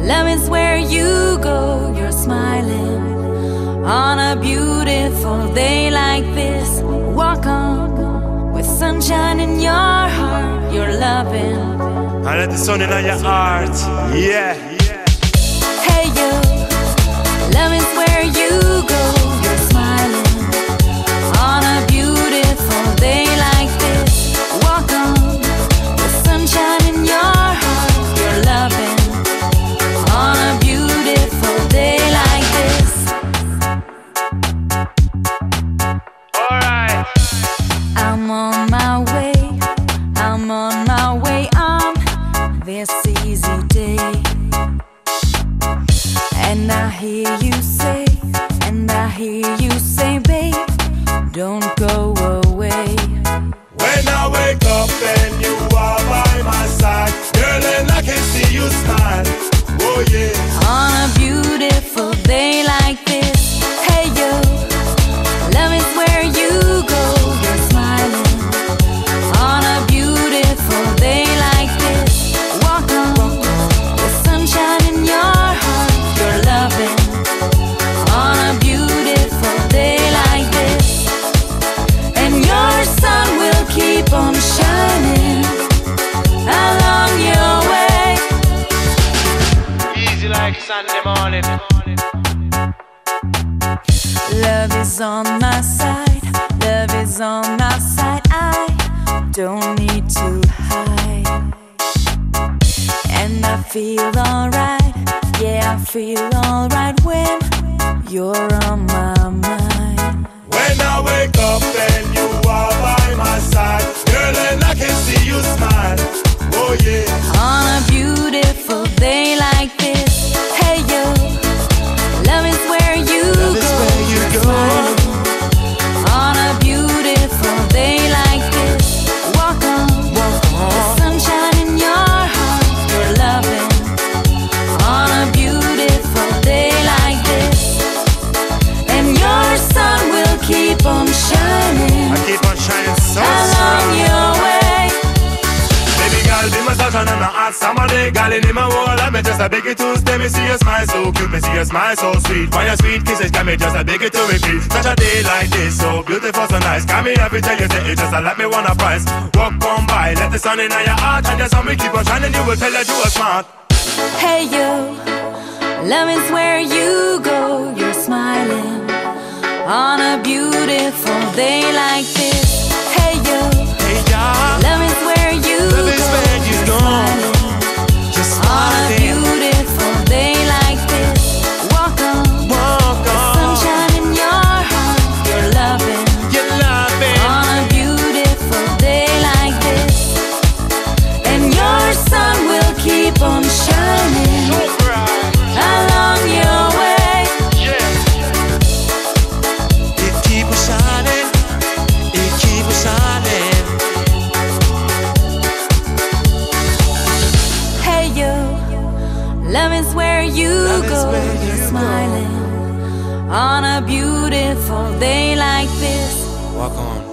Love is where you go, you're smiling on a beautiful day like this. Walk on with sunshine in your heart, you're loving. I let the sun in your heart, yeah. Hey you, love is where you go, you're smiling on a beautiful day like this. Walk on with sunshine in your heart, you're loving on a beautiful day like this. Alright. I'm on my way on this easy day. And I hear you say, babe, don't go away. When I wake up and you are by my side, girl, and I can see you smile, oh yeah. On a beautiful day like this, hey yo, love is where you go, you're smiling. On a beautiful day like this, walk on with sunshine in your heart, you're loving. On a beautiful day like this, and your sun will keep on shining along your way. Easy like Sunday morning. Love is on my side, love is on my side. I don't need to hide. And I feel alright, yeah, I feel alright when you're on my mind. When I wake up and you are by my side, girl, and I can see you smile, oh yeah. On a beautiful day like this, hey yo, love is where you go, you're smiling. On a beautiful day like this, walk on with sunshine in your heart, you're loving. On a beautiful day like this, and your sun will keep on shining I keep on shining so along strong. your way. Baby girl, be my sunshine and my hot summer day. Girl, in my world, I'm just a beg you to stay. Me see your smile so cute, me see your smile so sweet. For your sweet kisses, got me just a beg you to repeat. Such a day like this, so beautiful, so nice. Got me happy tell you say it just a let me wanna price. Walk on by, let the sun in your heart, and the sun will keep on shining. You will tell that you are smart. Hey you, love is where you go, you're smiling on a beautiful day like this. Hey you, Hey y'all, love is where you love is where you you're go. smiling Just on a smiling. beautiful day like this. Walk on, Walk on, sunshine in your heart, you're loving. you love it. On a beautiful day like this, and your sun will keep on shining along your way. It keep on shining, it keep on shining. Hey you, love is where you Love is go, where you you're go. smiling on a beautiful day like this. Walk on.